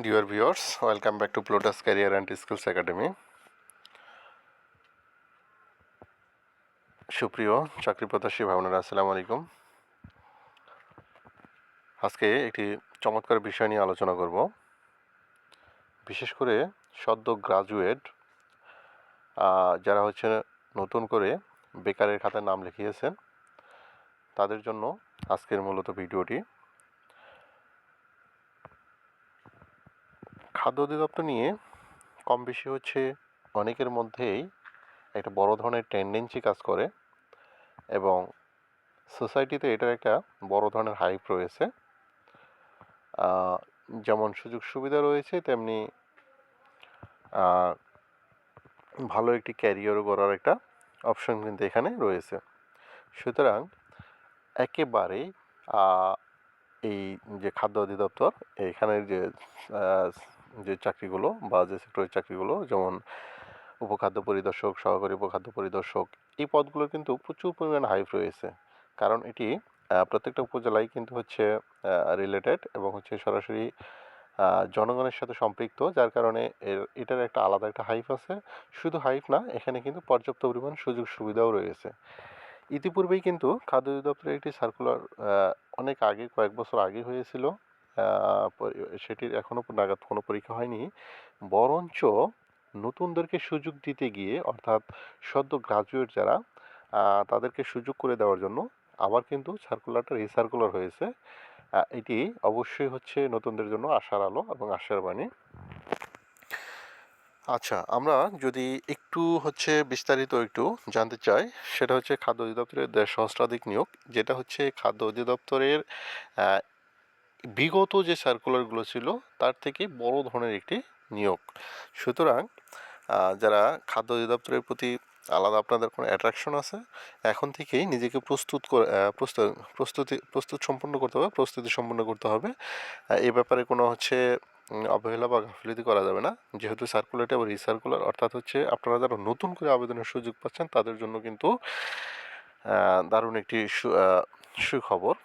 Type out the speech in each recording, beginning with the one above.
Dear viewers, welcome back to Plotus Career and Skills Academy. সুপ্রিয় চাকরি প্রত্যাশী ভাবনারা আসসালামু আলাইকুম। আজকে একটি চমৎকার বিষয় নিয়ে আলোচনা করব। বিশেষ করে সদ্য গ্রাজুয়েট যারা হচ্ছে নতুন করে বেকারের খাতায় নাম লিখিয়েছেন তাদের জন্য আজকের মূলত ভিডিওটি। খাদ্য অধিদপ্তর নিয়ে কম বেশি হচ্ছে অনেকের মধ্যেই একটা বড় ধরনের টেন্ডেন্সি কাজ করে এবং সোসাইটিতে এটার একটা বড় ধরনের হাইপ রয়েছে। যেমন সুযোগ সুবিধা রয়েছে তেমনি ভালো একটি ক্যারিয়ার গড়ার একটা অপশন কিন্তু এখানে রয়েছে। সুতরাং একেবারেই এই যে খাদ্য অধিদপ্তর এখানের যে চাকরিগুলো বা যে সেক্টরের চাকরিগুলো যেমন উপখাদ্য পরিদর্শক, সহকারী উপখাদ্য পরিদর্শক, এই পদগুলোর কিন্তু প্রচুর পরিমাণ হাইপ রয়েছে। কারণ এটি প্রত্যেকটা উপজেলায় কিন্তু হচ্ছে রিলেটেড এবং হচ্ছে সরাসরি জনগণের সাথে সম্পৃক্ত, যার কারণে এটার একটা আলাদা একটা হাইপ আছে। শুধু হাইপ না, এখানে কিন্তু পর্যাপ্ত পরিমাণ সুযোগ সুবিধাও রয়েছে। ইতিপূর্বেই কিন্তু খাদ্য অধিদপ্তরের একটি সার্কুলার অনেক আগে, কয়েক বছর আগে হয়েছিল। সেটির এখনও নাগাদ কোনো পরীক্ষা হয়নি, বরঞ্চ নতুনদেরকে সুযোগ দিতে গিয়ে অর্থাৎ সদ্য গ্রাজুয়েট যারা তাদেরকে সুযোগ করে দেওয়ার জন্য আবার কিন্তু সার্কুলারটা রিসার্কুলার হয়েছে। এটি অবশ্যই হচ্ছে নতুনদের জন্য আশার আলো এবং আশার বাণী। আচ্ছা, আমরা যদি একটু হচ্ছে বিস্তারিত একটু জানতে চাই, সেটা হচ্ছে খাদ্য অধিদপ্তরের সহস্রাধিক নিয়োগ, যেটা হচ্ছে খাদ্য অধিদপ্তরের বিগত যে সার্কুলারগুলো ছিল তার থেকে বড় ধরনের একটি নিয়োগ। সুতরাং যারা খাদ্য অধিদপ্তরের প্রতি আলাদা আপনাদের কোনো অ্যাট্রাকশন আছে, এখন থেকেই নিজেকে প্রস্তুত সম্পন্ন করতে হবে, প্রস্তুতি সম্পন্ন করতে হবে। এ ব্যাপারে কোনো হচ্ছে অবহেলা বা গাফিলতি করা যাবে না। যেহেতু সার্কুলারটা বা রিসার্কুলার, অর্থাৎ হচ্ছে আপনারা যারা নতুন করে আবেদনের সুযোগ পাচ্ছেন তাদের জন্য কিন্তু দারুণ একটি সুখবর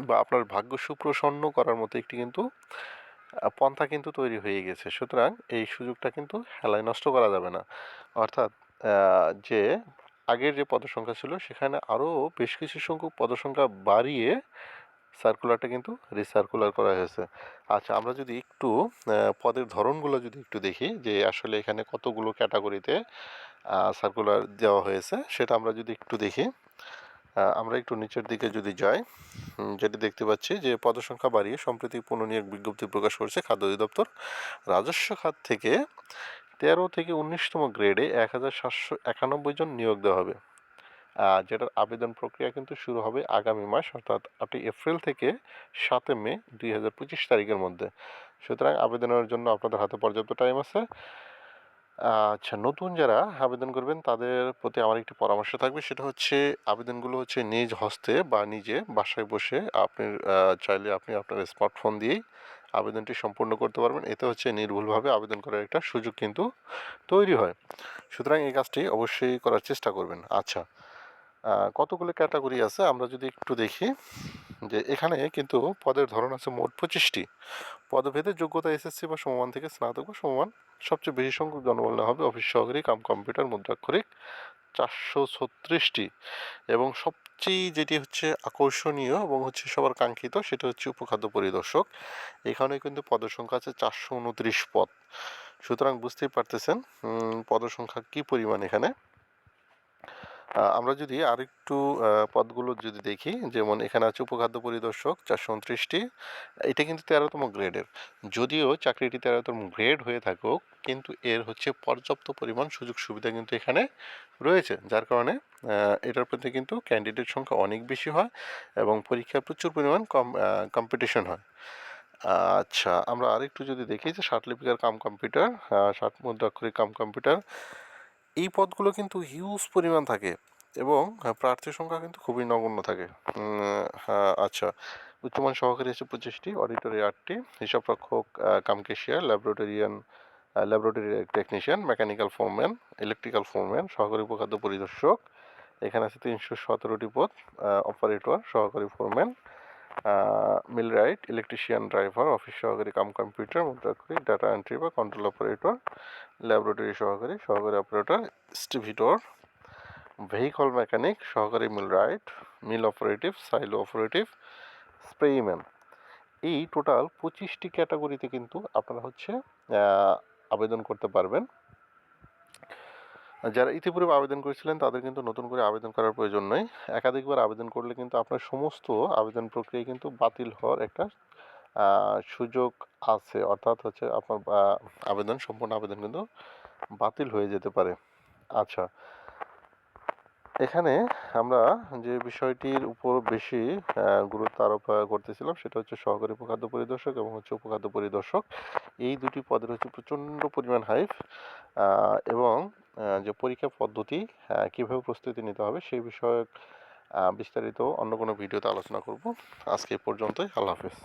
বা আপনার ভাগ্য সুপ্রসন্ন করার মতো একটি কিন্তু পন্থা কিন্তু তৈরি হয়ে গেছে। সুতরাং এই সুযোগটা কিন্তু হেলায় নষ্ট করা যাবে না। অর্থাৎ যে আগের যে পদসংখ্যা ছিল সেখানে আরও বেশ কিছু সংখ্যক পদসংখ্যা বাড়িয়ে সার্কুলারটা কিন্তু রিসার্কুলার করা হয়েছে। আচ্ছা, আমরা যদি একটু পদের ধরনগুলো যদি একটু দেখি যে আসলে এখানে কতগুলো ক্যাটাগরিতে সার্কুলার দেওয়া হয়েছে, সেটা আমরা যদি একটু দেখি। আমরা একটু নিচের দিকে যদি যাই, যেটি দেখতে পাচ্ছি যে পদসংখ্যা বাড়িয়ে সম্প্রতি পুনর্নিয়োগ বিজ্ঞপ্তি প্রকাশ করেছে খাদ্য অধিদপ্তর। রাজস্ব খাত থেকে 13 থেকে 19তম গ্রেডে 1791 জন নিয়োগ দেওয়া হবে, যেটার আবেদন প্রক্রিয়া কিন্তু শুরু হবে আগামী মাস অর্থাৎ 8 এপ্রিল থেকে 7 মে 2025 তারিখের মধ্যে। সুতরাং আবেদনের জন্য আপনাদের হাতে পর্যাপ্ত টাইম আছে। আচ্ছা, নতুন যারা আবেদন করবেন তাদের প্রতি আমার একটি পরামর্শ থাকবে, সেটা হচ্ছে আবেদনগুলো হচ্ছে নিজ হস্তে বা নিজে বাসায় বসে আপনি চাইলে আপনি আপনার স্মার্টফোন দিয়েই আবেদনটি সম্পূর্ণ করতে পারবেন। এতে হচ্ছে নির্ভুলভাবে আবেদন করার একটা সুযোগ কিন্তু তৈরি হয়। সুতরাং এই কাজটি অবশ্যই করার চেষ্টা করবেন। আচ্ছা, কতগুলো ক্যাটাগরি আছে আমরা যদি একটু দেখি, যে এখানে কিন্তু পদের ধরন আছে মোট 25টি। পদভেদে যোগ্যতা এসএসসি বা সমমান থেকে স্নাতক বা সমমান। সবচেয়ে বেশি সংখ্যক জনবল নেওয়া হবে অফিস সহকারী কাম কম্পিউটার মুদ্রাক্ষরিক, 436টি। এবং সবচেয়ে যেটি হচ্ছে আকর্ষণীয় এবং হচ্ছে সবার কাঙ্ক্ষিত, সেটা হচ্ছে উপখাদ্য পরিদর্শক। এখানে কিন্তু পদসংখ্যা আছে 429 পদ। সুতরাং বুঝতেই পারতেছেন পদসংখ্যা কী পরিমাণ এখানে। আমরা যদি আরেকটু পদগুলো যদি দেখি, যেমন এখানে আছে উপখাদ্য পরিদর্শক 429টি। এটা কিন্তু 13তম গ্রেডের। যদিও চাকরিটি 13তম গ্রেড হয়ে থাকুক, কিন্তু এর হচ্ছে পর্যাপ্ত পরিমাণ সুযোগ সুবিধা কিন্তু এখানে রয়েছে, যার কারণে এটার প্রতি কিন্তু ক্যান্ডিডেট সংখ্যা অনেক বেশি হয় এবং পরীক্ষায় প্রচুর পরিমাণ কম্পিটিশন হয়। আচ্ছা, আমরা আরেকটু যদি দেখি যে ষাটলিপিকার কাম কম্পিউটার, ষাট মুদ্রাক্ষরিক কাম কম্পিউটার, এই পদগুলো কিন্তু হিউজ পরিমাণ থাকে এবং প্রার্থীর সংখ্যা কিন্তু খুবই নগণ্য থাকে। আচ্ছা, উচ্চমান সহকারী আছে 25টি, অডিটরি 8টি, হিসাবরক্ষক cum cashier, laboratory technician, mechanical foreman, electrical foreman, সহকারী উপখাদ্য পরিদর্শক, এখানে আছে 317টি পদ, অপারেটর, সহকারী foreman, millwright, electrician, driver, office সহকারী কাম কম্পিউটার, মুদ্রাক্ষরী, ডাটা এন্ট্রি বা কন্ট্রোল অপারেটর, ল্যাবরেটরি সহকারী, সহকারী অপারেটর, স্টিভিটর, ভেহিকল মেকানিক, সহকারী millwright, mill operative, silo operative, sprayman. এই টোটাল 25টি ক্যাটাগরিতে কিন্তু আপনারা হচ্ছে আবেদন করতে পারবেন। যারা ইতিপূর্বে আবেদন করেছিলেন তাদের কিন্তু নতুন করে আবেদন করার প্রয়োজন নেই। একাধিকবার আবেদন করলে কিন্তু আপনার সমস্ত আবেদন প্রক্রিয়া কিন্তু বাতিল হওয়ার একটা সুযোগ আছে। অর্থাৎ হচ্ছে আপনার সম্পূর্ণ আবেদন কিন্তু বাতিল হয়ে যেতে পারে। আচ্ছা, এখানে আমরা যে বিষয়টির উপর বেশি গুরুত্ব আরোপ করতেছিলাম সেটা হচ্ছে সহকারী উপখাদ্য পরিদর্শক এবং হচ্ছে উপখাদ্য পরিদর্শক। এই দুটি পদের হচ্ছে প্রচণ্ড পরিমাণ হাইপ এবং যে পরীক্ষা পদ্ধতি কীভাবে প্রস্তুতি নিতে হবে সেই বিষয়ক বিস্তারিত অন্য কোনো ভিডিওতে আলোচনা করব। আজকে এই পর্যন্তই। আল্লাহ হাফেজ।